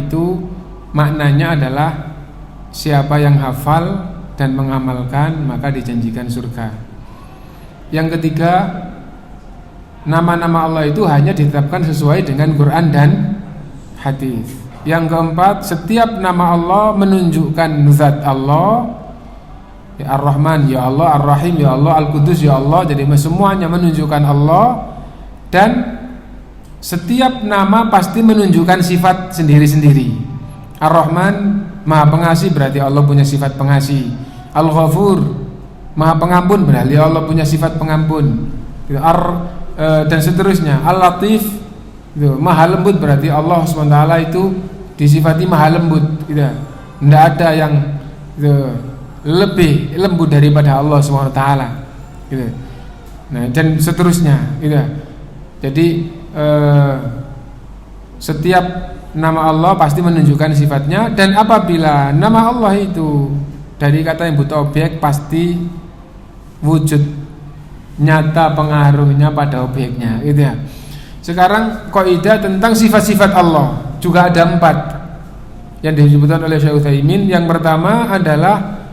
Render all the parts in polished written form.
itu maknanya adalah siapa yang hafal dan mengamalkan maka dijanjikan surga. Yang ketiga, nama-nama Allah itu hanya ditetapkan sesuai dengan Quran dan hadis. Yang keempat, setiap nama Allah menunjukkan zat Allah. Ya Ar-Rahman ya Allah, Ar-Rahim ya Allah, Al-Qudus ya Allah. Jadi semuanya menunjukkan Allah. Dan setiap nama pasti menunjukkan sifat sendiri-sendiri. Ar-Rahman Maha Pengasih, berarti Allah punya sifat pengasih. Al-Ghafur Maha Pengampun, berarti Allah punya sifat pengampun. Dan seterusnya. Al-Latif Maha Lembut, berarti Allah SWT itu disifati Maha Lembut. Tidak ada yang lebih lembut daripada Allah SWT. Nah, dan seterusnya. Jadi setiap nama Allah pasti menunjukkan sifatnya. Dan apabila nama Allah itu dari kata yang buta objek, pasti wujud nyata pengaruhnya pada objeknya, gitu ya. Sekarang kaidah tentang sifat-sifat Allah juga ada 4 yang disebutkan oleh Syekh Utsaimin. Yang pertama adalah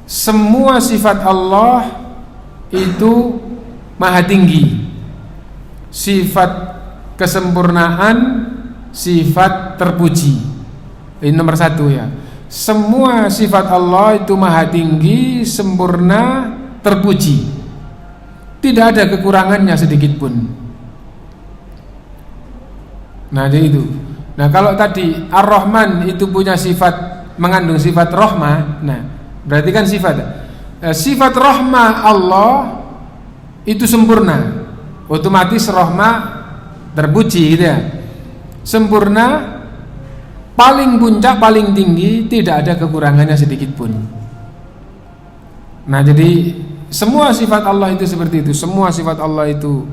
semua sifat Allah itu maha tinggi, sifat kesempurnaan, sifat terpuji. Ini nomor 1 ya. Semua sifat Allah itu maha tinggi, sempurna, terpuji. Tidak ada kekurangannya sedikit pun. Nah, jadi itu. Nah, kalau tadi Ar-Rahman itu punya sifat, mengandung sifat rahmah. Nah, berarti kan sifat rahmah Allah itu sempurna. Otomatis rahmah terpuji, gitu ya. Sempurna, paling puncak, paling tinggi, tidak ada kekurangannya sedikit pun. Nah, jadi semua sifat Allah itu seperti itu. Semua sifat Allah itu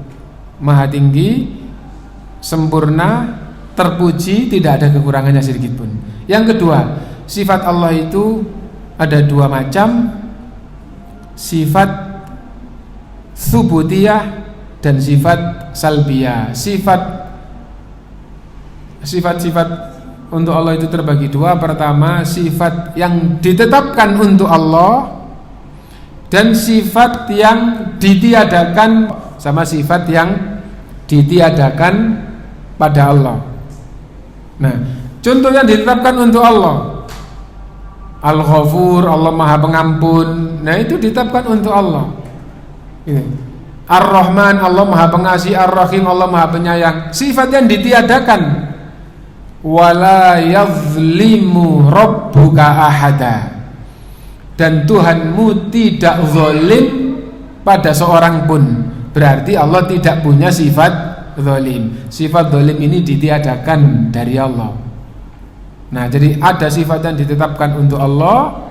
maha tinggi, sempurna, terpuji, tidak ada kekurangannya sedikit pun. Yang kedua, sifat Allah itu ada 2 macam. Sifat tsubutiyah dan sifat salbiyah. Sifat-sifat untuk Allah itu terbagi 2. Pertama, sifat yang ditetapkan untuk Allah, dan sifat yang ditiadakan, sama sifat yang ditiadakan pada Allah. Nah, contoh yang ditetapkan untuk Allah, Al-Ghafur, Allah Maha Pengampun. Nah, itu ditetapkan untuk Allah. Ar-Rahman, Allah Maha Pengasih. Ar-Rahim, Allah Maha Penyayang. Sifat yang ditiadakan. Wala yazlimu rabbuka ahada. Dan Tuhanmu tidak zalim pada seorang pun. Berarti Allah tidak punya sifat zalim. Sifat zalim ini ditiadakan dari Allah. Nah, jadi ada sifat yang ditetapkan untuk Allah.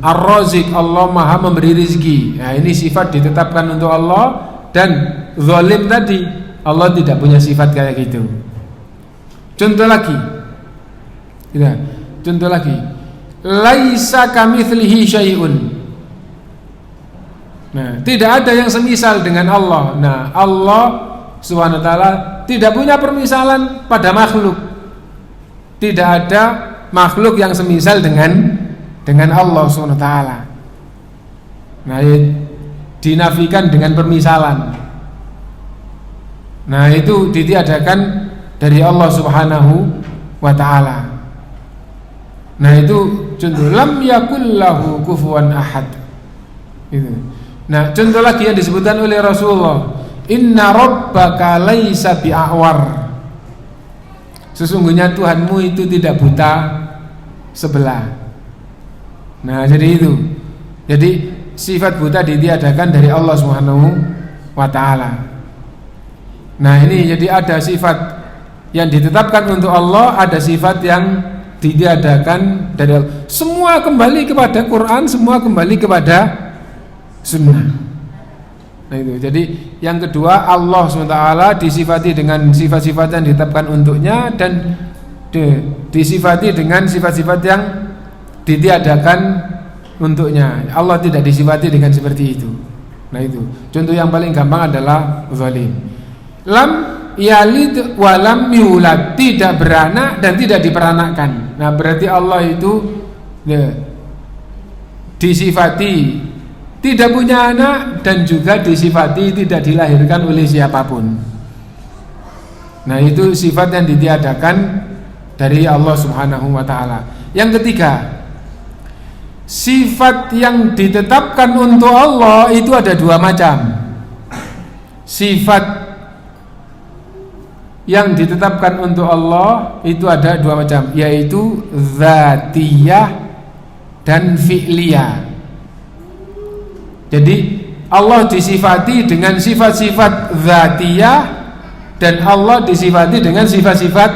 Ar-Razik, Allah Maha memberi rizki. Nah, ini sifat ditetapkan untuk Allah. Dan zalim tadi, Allah tidak punya sifat kayak gitu. Contoh lagi. Laisa kamitslihi syai'un. Nah, tidak ada yang semisal dengan Allah. Nah, Allah Subhanahu wa taala tidak punya permisalan pada makhluk. Tidak ada makhluk yang semisal dengan Allah Subhanahu wa taala. Nah, dinafikan dengan permisalan. Nah, itu ditiadakan dari Allah Subhanahu wa taala. Nah, itu contoh lam yakul lahu kufuwan ahad. Itu. Nah, contoh lagi yang disebutkan oleh Rasulullah, inna rabbaka laisa bi'awar. Sesungguhnya Tuhanmu itu tidak buta sebelah. Nah, jadi itu. Jadi sifat buta ditiadakan dari Allah Subhanahu wa taala. Nah, ini jadi ada sifat yang ditetapkan untuk Allah, ada sifat yang ditiadakan dari Allah. Semua kembali kepada Quran, semua kembali kepada sunnah. Nah, itu. Jadi yang kedua, Allah SWT disifati dengan sifat-sifat yang ditetapkan untuknya, dan disifati dengan sifat-sifat yang ditiadakan untuknya. Allah tidak disifati dengan seperti itu. Nah, itu. Contoh yang paling gampang adalah zalim. Lam yalid walam yulad, tidak beranak dan tidak diperanakkan. Nah, berarti Allah itu disifati tidak punya anak dan juga disifati tidak dilahirkan oleh siapapun. Nah, itu sifat yang ditiadakan dari Allah Subhanahu wa taala. Yang ketiga, sifat yang ditetapkan untuk Allah itu ada dua macam. Sifat yang ditetapkan untuk Allah itu ada dua macam, yaitu dzatiyah dan fi'liyah. Jadi Allah disifati dengan sifat-sifat dzatiyah dan Allah disifati dengan sifat-sifat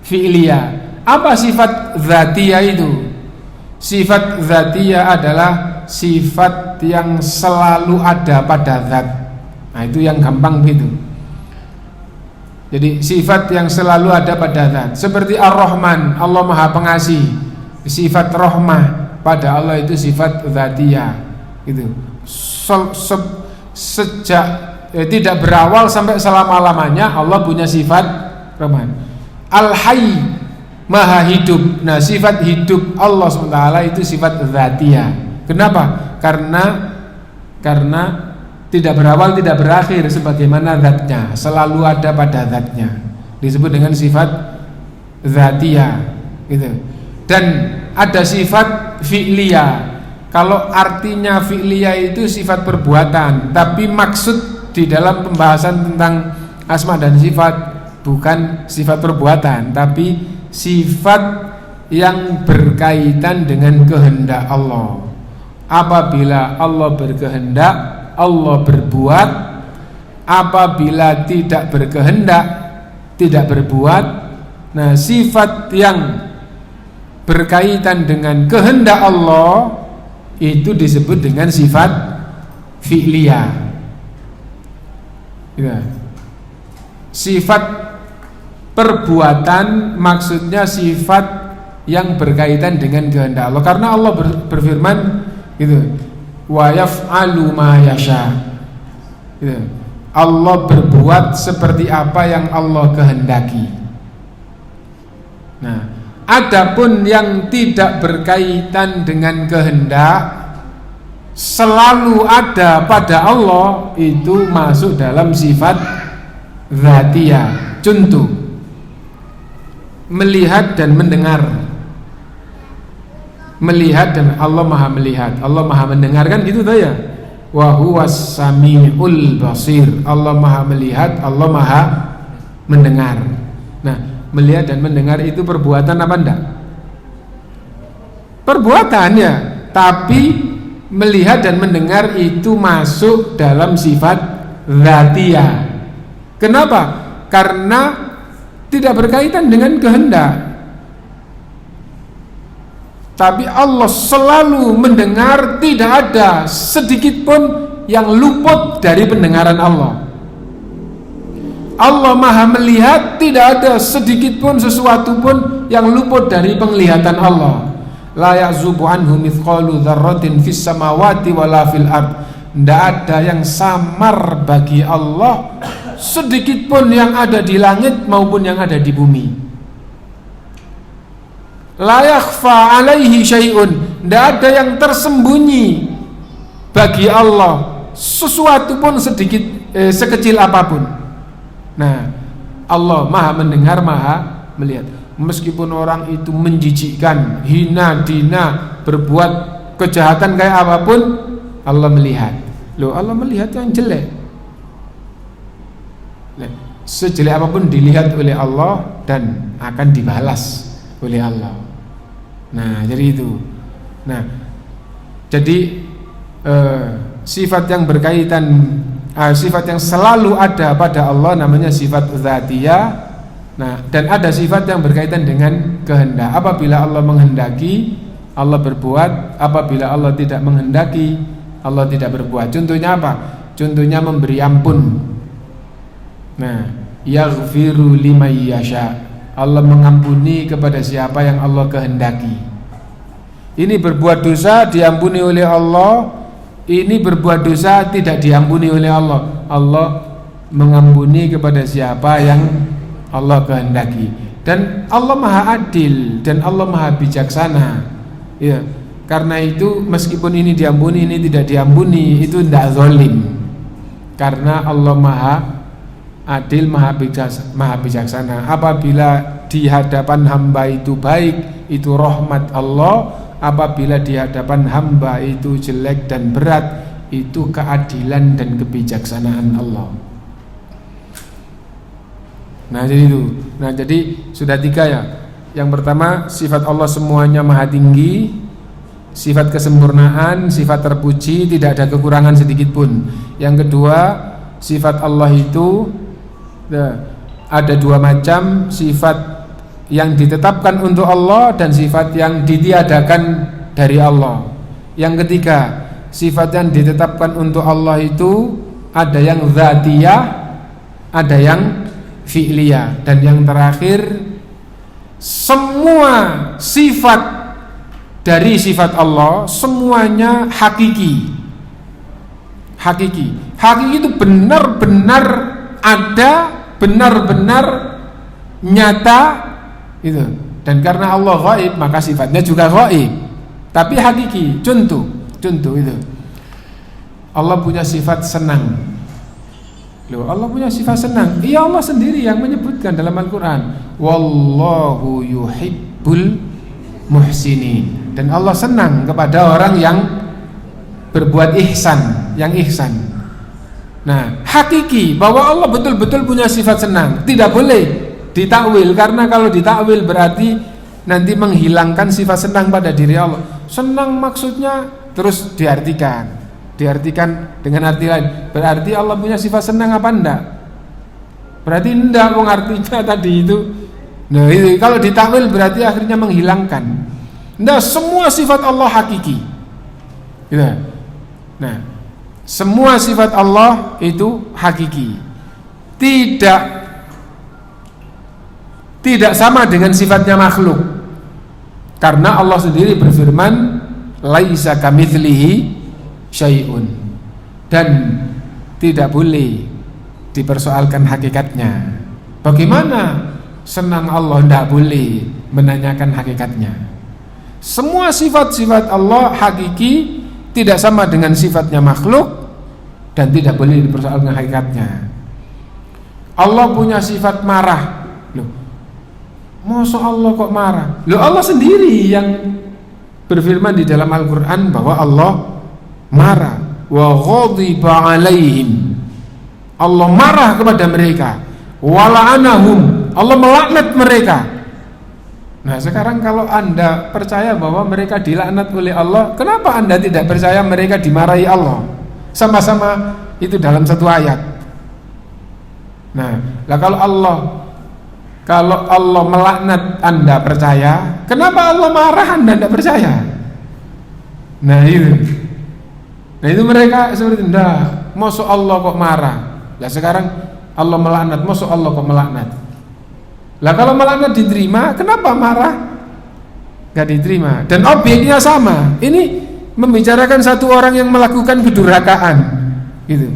fi'liyah. Apa sifat dzatiyah itu? Sifat dzatiyah adalah sifat yang selalu ada pada zat. Nah, itu yang gampang gitu. Jadi sifat yang selalu ada pada zat. Seperti Ar-Rahman, Allah Maha Pengasih. Sifat rahmah pada Allah itu sifat dzatiyah gitu. Sejak tidak berawal sampai selama-lamanya Allah punya sifat Rahman. Al-Hayy, Maha hidup. Nah, sifat hidup Allah SWT itu sifat dzatiyah. Kenapa? Karena tidak berawal, tidak berakhir sebagaimana zatnya, selalu ada pada zatnya. Disebut dengan sifat dzatiyah gitu. Dan ada sifat fi'liyah. Kalau artinya fi'liyah itu sifat perbuatan, tapi maksud di dalam pembahasan tentang asma dan sifat bukan sifat perbuatan, tapi sifat yang berkaitan dengan kehendak Allah. Apabila Allah berkehendak, Allah berbuat. Apabila tidak berkehendak, tidak berbuat. Nah, sifat yang berkaitan dengan kehendak Allah itu disebut dengan sifat fi'liyah. Ya. Sifat perbuatan maksudnya sifat yang berkaitan dengan kehendak Allah. Karena Allah berfirman gitu, wa yaf'alu ma yasha. Gitu. Allah berbuat seperti apa yang Allah kehendaki. Nah, adapun yang tidak berkaitan dengan kehendak selalu ada pada Allah itu masuk dalam sifat dzatiyah. Contoh, melihat dan mendengar. Melihat dan Allah Maha melihat, Allah Maha mendengar, kan gitu tuh ya. Wa huwas samiul basir. Allah Maha melihat, Allah Maha mendengar. Nah, melihat dan mendengar itu perbuatan apa enggak? Perbuatan ya, tapi melihat dan mendengar itu masuk dalam sifat dzatiyah. Kenapa? Karena tidak berkaitan dengan kehendak. Tapi Allah selalu mendengar, tidak ada sedikit pun yang luput dari pendengaran Allah. Allah Maha melihat, tidak ada sedikit pun sesuatu pun yang luput dari penglihatan Allah. La ya'zubu anhu mithqalu dzarratin fis samawati wala fil ard. Tidak ada yang samar bagi Allah sedikit pun yang ada di langit maupun yang ada di bumi. La yakhfa alaihi syai'un. Tidak ada yang tersembunyi bagi Allah sesuatu pun sedikit sekecil apapun. Nah, Allah Maha mendengar, Maha melihat. Meskipun orang itu menjijikkan, hina, dina, berbuat kejahatan kayak apapun, Allah melihat. Loh, Allah melihat yang jelek. Nah, sejelek apapun dilihat oleh Allah dan akan dibalas oleh Allah. Nah, jadi itu. Nah, jadi sifat yang berkaitan, sifat yang selalu ada pada Allah namanya sifat dzatiyah. Nah, dan ada sifat yang berkaitan dengan kehendak. Apabila Allah menghendaki, Allah berbuat. Apabila Allah tidak menghendaki, Allah tidak berbuat. Contohnya apa? Contohnya memberi ampun. Nah, yaghfiru liman yasha. Allah mengampuni kepada siapa yang Allah kehendaki. Ini berbuat dosa diampuni oleh Allah. Ini berbuat dosa tidak diampuni oleh Allah. Allah mengampuni kepada siapa yang Allah kehendaki. Dan Allah Maha Adil dan Allah Maha Bijaksana. Ya, karena itu meskipun ini diampuni, ini tidak diampuni, itu tidak zalim. Karena Allah Maha Adil, Maha Bijaksana. Apabila di hadapan hamba itu baik, itu rahmat Allah. Apabila di hadapan hamba itu jelek dan berat, itu keadilan dan kebijaksanaan Allah. Nah jadi itu. Nah jadi sudah 3 ya. Yang pertama, sifat Allah semuanya maha tinggi, sifat kesempurnaan, sifat terpuji, tidak ada kekurangan sedikit pun. Yang kedua, sifat Allah itu ada 2 macam, sifat yang ditetapkan untuk Allah dan sifat yang ditiadakan dari Allah. Yang ketiga, sifat yang ditetapkan untuk Allah itu ada yang dzatiyah, ada yang fi'liyah, dan yang terakhir semua sifat dari sifat Allah semuanya hakiki. Hakiki itu benar-benar ada, benar-benar nyata itu. Dan karena Allah ghaib, maka sifatnya juga ghaib, tapi hakiki. Contoh itu, Allah punya sifat senang. Loh, Allah punya sifat senang. Iya, Allah sendiri yang menyebutkan dalam Al-Quran, wallahu yuhibbul muhsinin. Dan Allah senang kepada orang yang berbuat ihsan, yang ihsan. Nah, hakiki bahwa Allah betul-betul punya sifat senang, tidak boleh ditakwil, karena kalau ditakwil berarti nanti menghilangkan sifat senang pada diri Allah. Senang maksudnya terus diartikan dengan arti lain. Berarti Allah punya sifat senang apa enggak? Berarti enggak, artinya tadi itu. Nah, itu kalau ditakwil berarti akhirnya menghilangkan. Enggak, semua sifat Allah hakiki. Gitu. Nah, semua sifat Allah itu hakiki. Tidak sama dengan sifatnya makhluk. Karena Allah sendiri berfirman, laisa kamitslihi syai'un, dan tidak boleh dipersoalkan hakikatnya. Bagaimana senang Allah, tidak boleh menanyakan hakikatnya. Semua sifat-sifat Allah hakiki, tidak sama dengan sifatnya makhluk, dan tidak boleh dipersoalkan hakikatnya. Allah punya sifat marah. Loh, masa Allah kok marah? Loh, Allah sendiri yang berfirman di dalam Al-Quran bahwa Allah marah. Wa ghadiba alaihim, Allah marah kepada mereka. Wa la'anahum, Allah melaknat mereka. Nah, sekarang kalau Anda percaya bahwa mereka dilaknat oleh Allah, kenapa Anda tidak percaya mereka dimarahi Allah? Sama-sama itu dalam satu ayat. Nah, kalau Allah melaknat Anda percaya, kenapa Allah marah Anda tidak percaya? Nah itu mereka seperti enggak, masa Allah kok marah? Lah sekarang Allah melaknat, masa Allah kok melaknat? Lah kalau melaknat diterima, kenapa marah? Enggak diterima. Dan objeknya sama. Ini membicarakan satu orang yang melakukan kedurhakaan, gitu.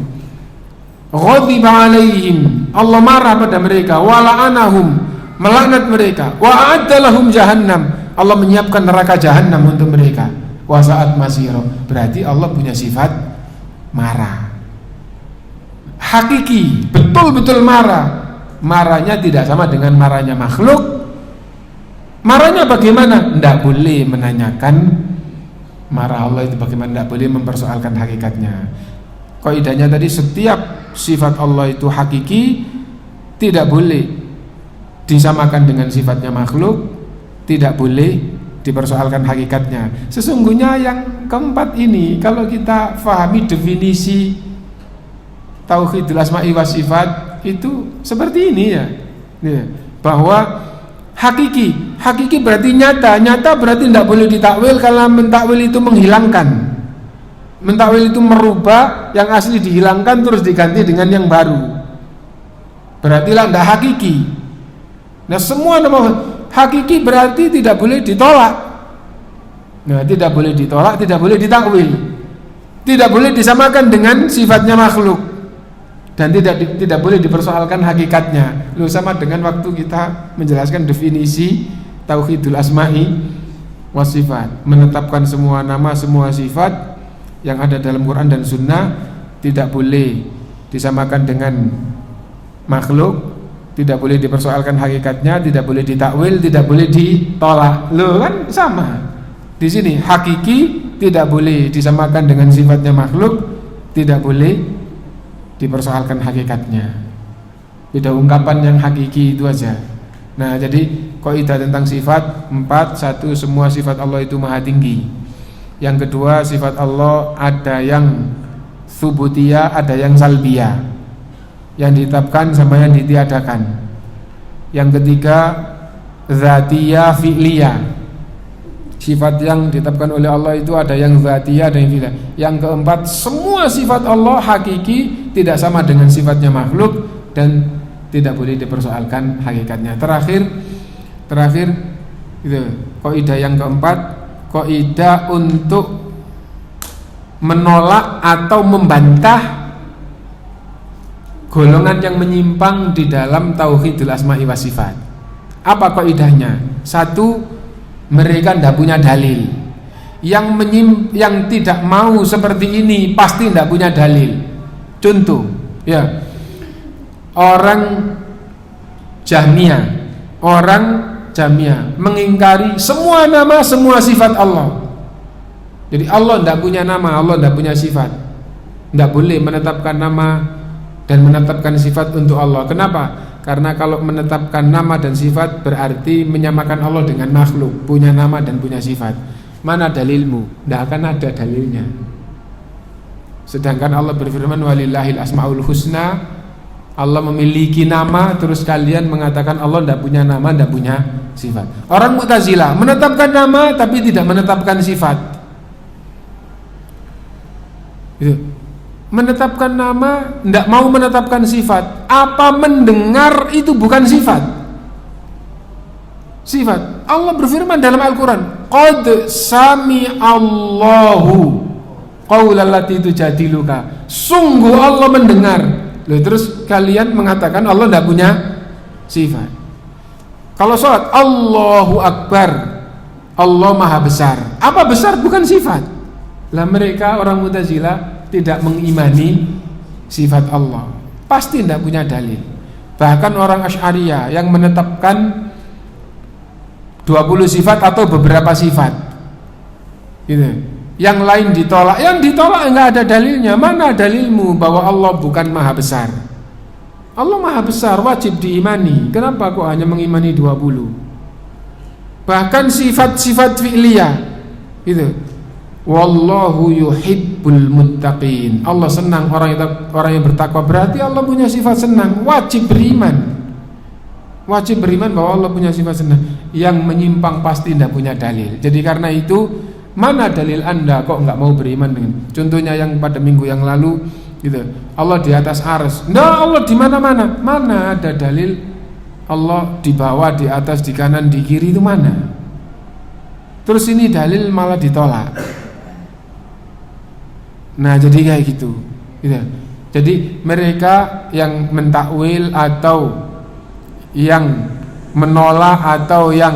Ghadiba alaihim, Allah marah pada mereka. Wa la'anahum, melaknat mereka. Wa a'adda lahum jahannam, Allah menyiapkan neraka jahannam untuk mereka. Wa sa'at masira, berarti Allah punya sifat marah. Hakiki, betul-betul marah. Marahnya tidak sama dengan marahnya makhluk. Marahnya bagaimana? Tidak boleh menanyakan marah Allah itu bagaimana, tidak boleh mempersoalkan hakikatnya. Kaidahnya tadi, setiap sifat Allah itu hakiki, tidak boleh disamakan dengan sifatnya makhluk, tidak boleh dipersoalkan hakikatnya. Sesungguhnya yang keempat ini, kalau kita fahami definisi tauhidul asma'i was sifat, itu seperti ini ya, bahwa hakiki berarti nyata berarti tidak boleh ditakwil, karena mentakwil itu menghilangkan, mentakwil itu merubah yang asli, dihilangkan terus diganti dengan yang baru, berarti lah tidak hakiki. Nah, semua nama hakiki berarti tidak boleh ditolak. Nah, tidak boleh ditolak, tidak boleh ditakwil, tidak boleh disamakan dengan sifatnya makhluk. dan tidak boleh dipersoalkan hakikatnya. Lu sama dengan waktu kita menjelaskan definisi tauhidul asma'i was sifat, menetapkan semua nama, semua sifat yang ada dalam Quran dan Sunnah tidak boleh disamakan dengan makhluk, tidak boleh dipersoalkan hakikatnya, tidak boleh ditakwil, tidak boleh ditolak. Loh kan sama. Di sini hakiki tidak boleh disamakan dengan sifatnya makhluk, tidak boleh dipersoalkan hakikatnya. Beda ungkapan yang hakiki itu aja. Nah, jadi kaidah tentang sifat 4. 1, semua sifat Allah itu maha tinggi. Yang kedua, sifat Allah ada yang subutiyah, ada yang salbiyah, yang ditetapkan sama yang ditiadakan. Yang ketiga, zatiyah, fi'liyah. Sifat yang ditetapkan oleh Allah itu ada yang zatiyah, ada yang fi'liyah. Yang keempat, semua sifat Allah hakiki, tidak sama dengan sifatnya makhluk, dan tidak boleh dipersoalkan hakikatnya. Terakhir itu kaidah yang keempat, kaidah untuk menolak atau membantah golongan yang menyimpang di dalam tauhidul asma'i was sifat. Apa kaidahnya? 1, mereka tidak punya dalil. Yang tidak mau seperti ini pasti tidak punya dalil. Contoh, ya, orang Jahmiyah mengingkari semua nama, semua sifat Allah. Jadi Allah tidak punya nama, Allah tidak punya sifat. Tidak boleh menetapkan nama dan menetapkan sifat untuk Allah. Kenapa? Karena kalau menetapkan nama dan sifat berarti menyamakan Allah dengan makhluk, punya nama dan punya sifat. Mana dalilmu? Tidak akan ada dalilnya. Sedangkan Allah berfirman walillahil asmaul husna, Allah memiliki nama, terus kalian mengatakan Allah tidak punya nama, tidak punya sifat. Orang Mu'tazilah menetapkan nama tapi tidak menetapkan sifat. Gitu. Menetapkan nama, tidak mau menetapkan sifat. Apa mendengar itu bukan sifat? Sifat. Allah berfirman dalam Al-Quran, qad sami'allahu qaulal lati tujadiluka. Sungguh Allah mendengar. Loh, terus kalian mengatakan Allah tidak punya sifat. Kalau sholat, Allahu Akbar, Allah maha besar. Apa besar? Bukan sifat. Lah mereka orang Mu'tazilah tidak mengimani sifat Allah, pasti tidak punya dalil. Bahkan orang Asy'ariyah yang menetapkan 20 sifat atau beberapa sifat gitu. Yang lain ditolak, yang ditolak enggak ada dalilnya. Mana dalilmu bahwa Allah bukan maha besar? Allah maha besar, wajib diimani. Kenapa kok hanya mengimani 20? Bahkan sifat-sifat fi'liyah gitu. Wallahu yuhibbul muttaqin. Allah senang orang yang bertakwa. Berarti Allah punya sifat senang. Wajib beriman. Wajib beriman bahwa Allah punya sifat senang. Yang menyimpang pasti tidak punya dalil. Jadi karena itu, mana dalil Anda kok nggak mau beriman dengan? Contohnya yang pada minggu yang lalu gitu. Allah di atas arsy. Nah, Allah di mana-mana. Mana ada dalil Allah di bawah, di atas, di kanan, di kiri, itu mana? Terus ini dalil malah ditolak. Nah, jadi kayak gitu. Jadi mereka yang mentakwil atau yang menolak atau yang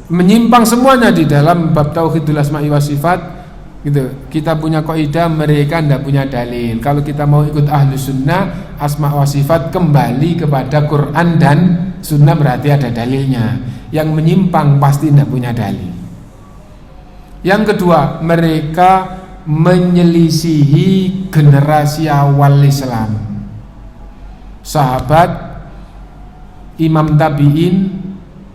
menyimpang semuanya di dalam bab tauhidul asma'i was sifat gitu. Kita punya kaidah, mereka tidak punya dalil. Kalau kita mau ikut ahlus sunnah, asma' was sifat kembali kepada Quran dan sunnah, berarti ada dalilnya. Yang menyimpang pasti tidak punya dalil. Yang kedua, mereka menyelisihi generasi awal Islam, sahabat, imam tabi'in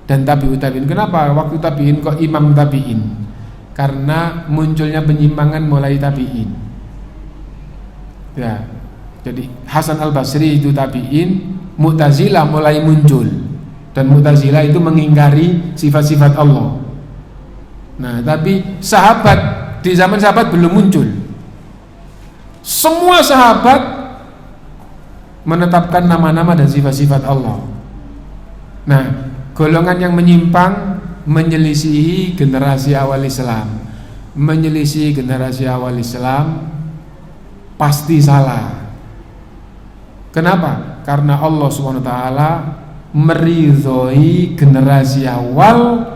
dan tabi'ut tabi'in. Kenapa waktu tabi'in kok imam tabi'in? Karena munculnya penyimpangan mulai tabi'in. Ya, jadi Hasan al-Basri itu tabi'in, Mu'tazilah mulai muncul, dan Mu'tazilah itu mengingkari sifat-sifat Allah. Nah, tapi sahabat, di zaman sahabat belum muncul. Semua sahabat menetapkan nama-nama dan sifat-sifat Allah. Nah, golongan yang menyimpang menyelisihi generasi awal Islam. Menyelisihi generasi awal Islam pasti salah. Kenapa? Karena Allah SWT meridhoi generasi awal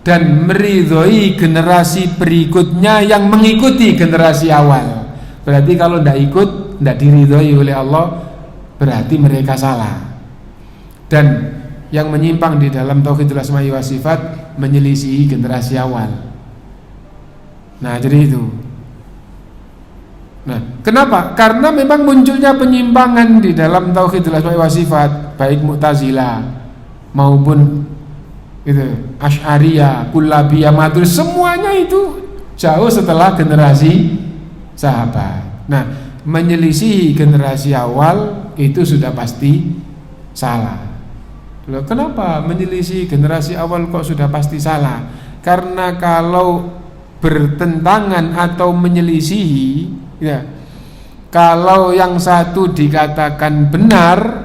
dan meridhoi generasi berikutnya yang mengikuti generasi awal. Berarti kalau tidak ikut, tidak diridhoi oleh Allah, berarti mereka salah. Dan yang menyimpang di dalam tauhidul asma'i wa sifat menyelisihi generasi awal. Nah, jadi itu. Nah, kenapa? Karena memang munculnya penyimpangan di dalam tauhidul asma'i wa sifat, baik Mu'tazilah maupun itu Asy'ariyah, Kullabiyah, Maturidi, semuanya itu jauh setelah generasi sahabat. Nah, menyelisihi generasi awal itu sudah pasti salah. Loh, kenapa menyelisihi generasi awal kok sudah pasti salah? Karena kalau bertentangan atau menyelisihi, ya, kalau yang satu dikatakan benar,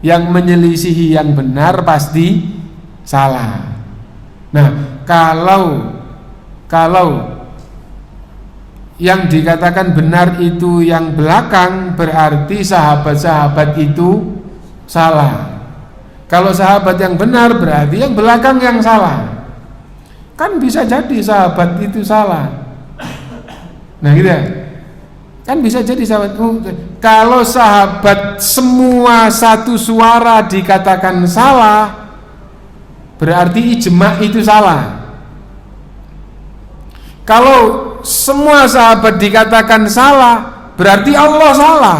yang menyelisihi yang benar pasti salah. Nah, kalau yang dikatakan benar itu yang belakang, berarti sahabat-sahabat itu salah. Kalau sahabat yang benar, berarti yang belakang yang salah. Kan bisa jadi sahabat itu salah. Nah, gitu ya. Kan bisa jadi sahabat. Kalau sahabat semua satu suara dikatakan salah, berarti ijma' itu salah. Kalau semua sahabat dikatakan salah, berarti Allah salah.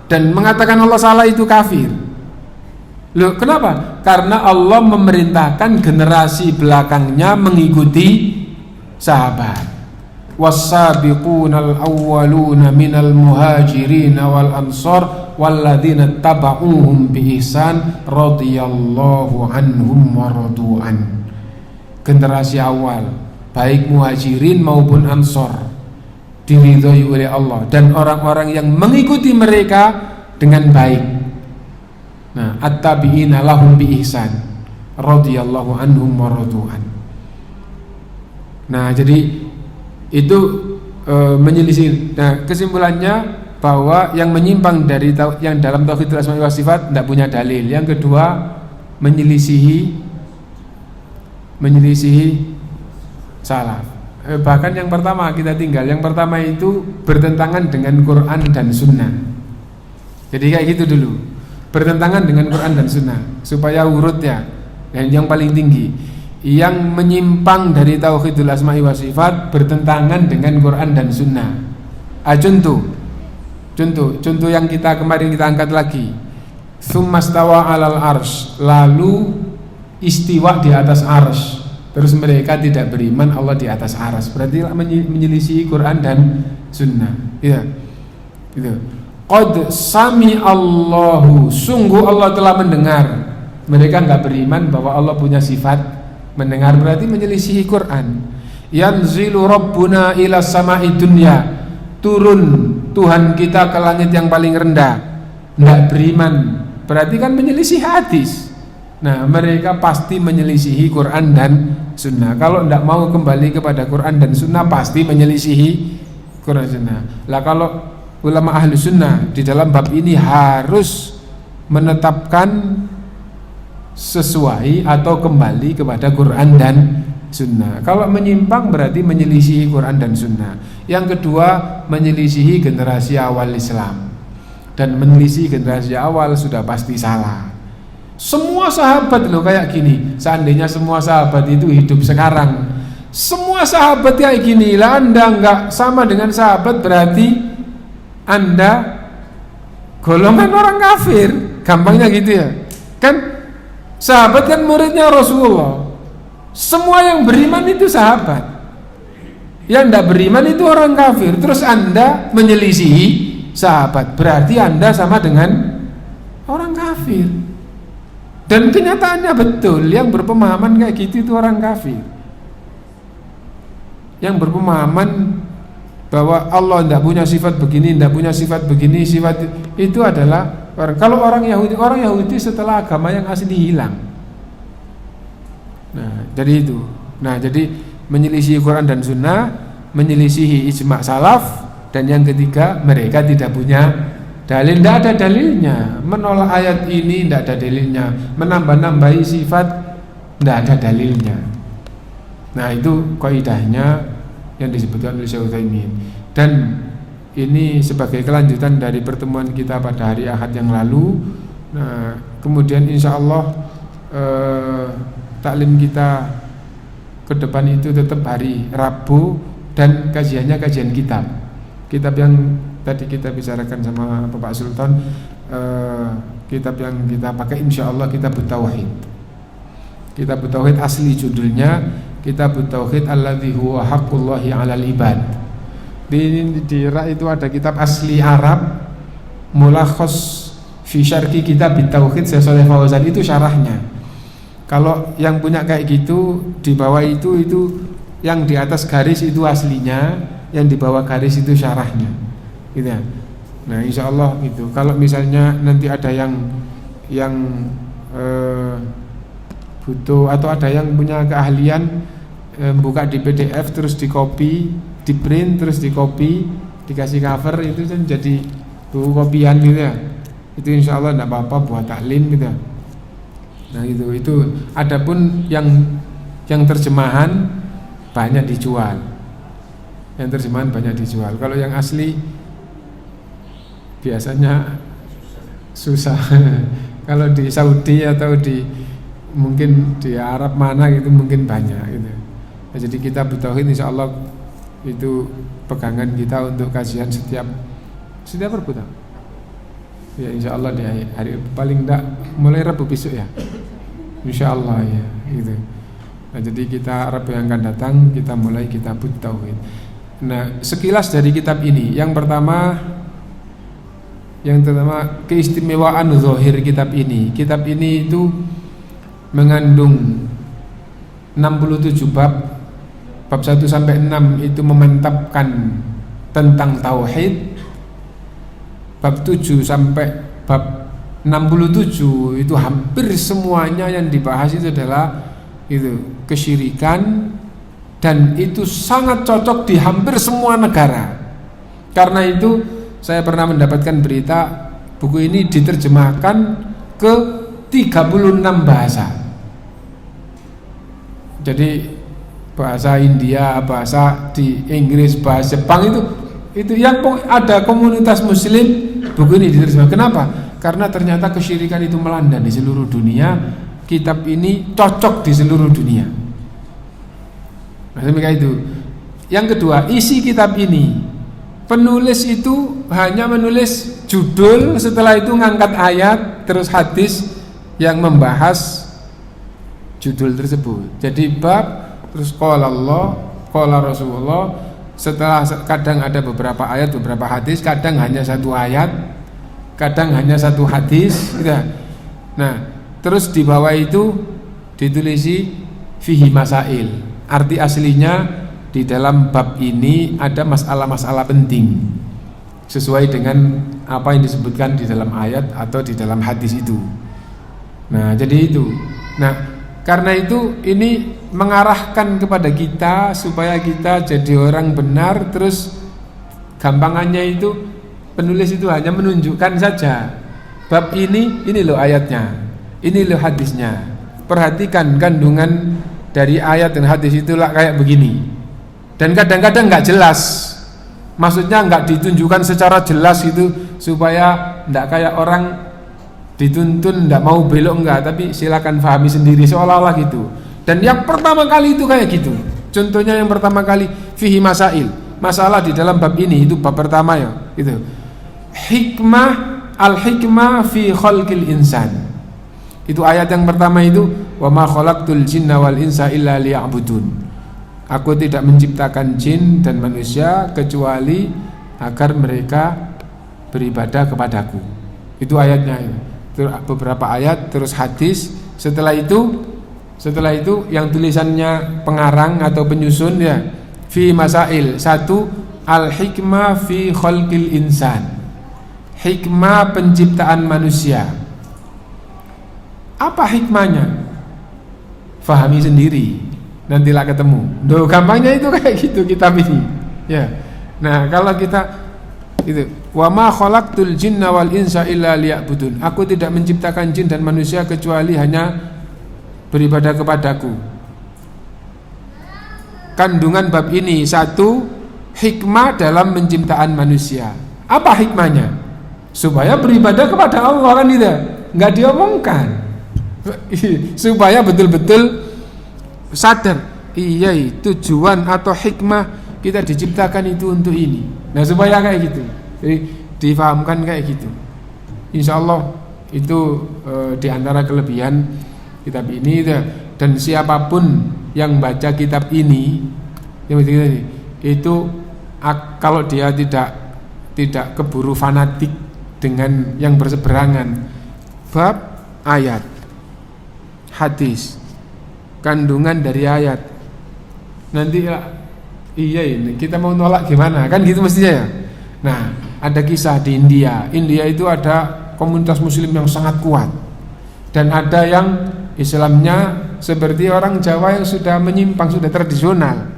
Dan mengatakan Allah salah itu kafir. Loh, kenapa? Karena Allah memerintahkan generasi belakangnya mengikuti sahabat. Was-sabiqunal awwaluna minal muhajirin wal ansar walladzina tabauhum bi ihsan radhiyallahu anhum wa radu'an. Generasi awal, baik muhajirin maupun ansar, diridhoi oleh Allah dan orang-orang yang mengikuti mereka dengan baik. Nah, at-tabi'ina lahum bi ihsan radhiyallahu anhum wa radu'an. Nah, jadi itu menyelisih. Nah, kesimpulannya bahwa yang menyimpang dari yang dalam tauhidul asma'i wa sifat tidak punya dalil. Yang kedua, menyelisihi salaf. Bahkan yang pertama kita tinggal. Yang pertama itu bertentangan dengan Quran dan Sunnah. Jadi kayak gitu dulu. Bertentangan dengan Quran dan Sunnah supaya urut ya. Dan yang paling tinggi, yang menyimpang dari tauhidul asma'i wa sifat bertentangan dengan Quran dan Sunnah. Contoh yang kemarin kita angkat lagi. Tsummastawa 'alal arsy, lalu istiwa di atas arsy. Terus mereka tidak beriman Allah di atas arsy. Berarti menyelisih Quran dan Sunnah. Iya. Gitu. Qad sami'allahu, sungguh Allah telah mendengar. Mereka enggak beriman bahwa Allah punya sifat mendengar, berarti menyelisihi Quran. Yanzilu rabbuna ila sama'i dunya, turun Tuhan kita ke langit yang paling rendah. Enggak beriman, berarti kan menyelisih hadis. Nah, mereka pasti menyelisihi Quran dan Sunnah. Kalau enggak mau kembali kepada Quran dan Sunnah, pasti menyelisihi Quran dan Sunnah. Lah kalau ulama ahli sunnah di dalam bab ini harus menetapkan sesuai atau kembali kepada Quran dan Sunnah. Kalau menyimpang berarti menyelisihi Quran dan Sunnah. Yang kedua, menyelisihi generasi awal Islam. Dan menyelisihi generasi awal sudah pasti salah. Semua sahabat loh kayak gini. Seandainya semua sahabat itu hidup sekarang, semua sahabat kayak gini lah, Anda enggak sama dengan sahabat, berarti Anda golongan orang kafir. Gampangnya gitu ya. Kan sahabat kan muridnya Rasulullah. Semua yang beriman itu sahabat. Yang tidak beriman itu orang kafir. Terus Anda menyelisihi sahabat, berarti Anda sama dengan orang kafir. Dan kenyataannya betul, yang berpemahaman kayak gitu itu orang kafir. Yang berpemahaman bahwa Allah tidak punya sifat begini, tidak punya sifat begini, sifat itu adalah orang. Kalau orang Yahudi setelah agama yang asli hilang. Nah, jadi itu. Nah, jadi menyelisihi Quran dan Sunnah, menyelisihi ijma' salaf, dan yang ketiga mereka tidak punya dalil, tidak ada dalilnya. Menolak ayat ini tidak ada dalilnya. Menambah-nambahi sifat tidak ada dalilnya. Nah itu kaidahnya yang disebutkan oleh Syekh Utsaimin. Dan ini sebagai kelanjutan dari pertemuan kita pada hari Ahad yang lalu. Nah kemudian insya Allah taklim kita ke depan itu tetap hari Rabu dan kajiannya kajian kitab yang tadi kita bicarakan sama Bapak Sultan. Kitab yang kita pakai insya Allah Kitab Tauhid. Kitab Tauhid asli judulnya Kitab Tauhid alladzi huwa haqqullahi 'alal ibad. Di rak itu ada kitab asli Arab, Mulakhas fi syarhi Kitab Tauhid Syekh Shalih Fauzan, itu syarahnya. Kalau yang punya kayak gitu di bawah itu yang di atas garis itu aslinya, yang di bawah garis itu syarahnya. Gitu ya. Nah, insya Allah itu. Kalau misalnya nanti ada yang butuh atau ada yang punya keahlian buka di PDF terus di copy, di print terus di copy, dikasih cover, itu kan jadi buku kopian gitu ya. Itu insya Allah tidak apa-apa buat taklim gitu. Nah itu. Adapun yang terjemahan banyak dijual. Yang terjemahan banyak dijual. Kalau yang asli biasanya susah. Kalau di Saudi atau mungkin di Arab mana gitu mungkin banyak gitu. Nah, jadi Kitab Tauhid insya Allah itu pegangan kita untuk kajian setiap Rabu. Ya insya Allah di hari paling enggak mulai Rabu besok ya. Insya Allah ya gitu. Nah jadi kita Rabu yang akan datang kita mulai Kitab Tauhid. Nah sekilas dari kitab ini, yang pertama keistimewaan zahir kitab ini. Kitab ini itu mengandung 67 bab. Bab 1 sampai 6 itu memantapkan tentang tauhid. Bab 7 sampai bab 67 itu hampir semuanya yang dibahas itu adalah kesyirikan, dan itu sangat cocok di hampir semua negara. Karena itu saya pernah mendapatkan berita buku ini diterjemahkan ke 36 bahasa. Jadi bahasa India, bahasa di Inggris, bahasa Jepang itu yang ada komunitas muslim buku ini diterjemahkan. Kenapa? Karena ternyata kesyirikan itu melanda di seluruh dunia. Kitab ini cocok di seluruh dunia. Nah, demikian itu. Yang kedua, isi kitab ini, penulis itu hanya menulis judul, setelah itu ngangkat ayat terus hadis yang membahas judul tersebut. Jadi bab, terus qala Allah, qala Rasulullah, setelah kadang ada beberapa ayat, beberapa hadis, kadang hanya satu ayat, kadang hanya satu hadis gitu. Nah, terus di bawah itu ditulisi fihi masail. Arti aslinya di dalam bab ini ada masalah-masalah penting sesuai dengan apa yang disebutkan di dalam ayat atau di dalam hadis itu. Nah, jadi itu. Nah, karena itu ini mengarahkan kepada kita supaya kita jadi orang benar. Terus gampangannya itu penulis itu hanya menunjukkan saja bab ini loh ayatnya, ini loh hadisnya. Perhatikan kandungan dari ayat dan hadis itulah kayak begini. Dan kadang-kadang nggak jelas, maksudnya nggak ditunjukkan secara jelas itu supaya nggak kayak orang dituntun nggak mau belok, enggak, tapi silakan pahami sendiri seolah-olah gitu. Dan yang pertama kali itu kayak gitu. Contohnya yang pertama kali fihi masail, masalah di dalam bab ini, itu bab pertama ya, itu al-hikmah fi khalqil insan. Itu ayat yang pertama itu, wa ma khalaqtul jinna wal insa illa liya'budun. Aku tidak menciptakan jin dan manusia kecuali agar mereka beribadah kepadaku. Itu ayatnya. Itu beberapa ayat, terus hadis. Setelah itu yang tulisannya pengarang atau penyusun ya, fi masail. 1, al-hikmah fi khalqil insan. Hikmah penciptaan manusia. Apa hikmahnya? Fahami sendiri, nantilah ketemu. Gampangnya itu kayak gitu kitab ini. Ya. Nah, kalau kita itu Wa ma khalaqtul jinna wal insa illa liya'budun. Aku tidak menciptakan jin dan manusia kecuali hanya beribadah kepadaku. Kandungan bab ini, satu, hikmah dalam penciptaan manusia. Apa hikmahnya? Supaya beribadah kepada Allah, kan itu nggak diomongkan. Supaya betul-betul sadar, iya tujuan atau hikmah kita diciptakan itu untuk ini. Nah supaya kayak gitu, jadi difahamkan kayak gitu. Insya Allah itu diantara kelebihan kitab ini. Dan siapapun yang baca kitab ini, itu kalau dia tidak keburu fanatik dengan yang berseberangan bab ayat, hadis, kandungan dari ayat, nanti iya ini kita mau nolak gimana, kan gitu mestinya ya. Nah ada kisah di India itu ada komunitas muslim yang sangat kuat, dan ada yang Islamnya seperti orang Jawa yang sudah menyimpang, sudah tradisional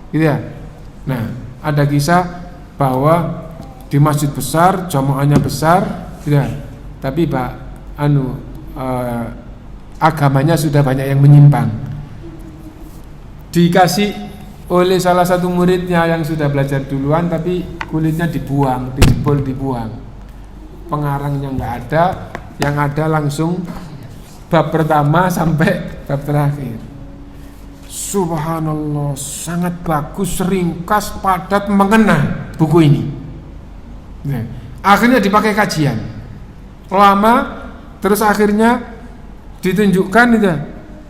gitu ya. Nah ada kisah bahwa di masjid besar, jamaahnya besar, tidak. Tapi agamanya sudah banyak yang menyimpang. Dikasih oleh salah satu muridnya yang sudah belajar duluan, tapi kulitnya dibuang, dijebol, dibuang. Pengarangnya nggak ada, yang ada langsung bab pertama sampai bab terakhir. Subhanallah, sangat bagus, ringkas, padat, mengena buku ini. Nah, akhirnya dipakai kajian lama, terus akhirnya ditunjukkan itu.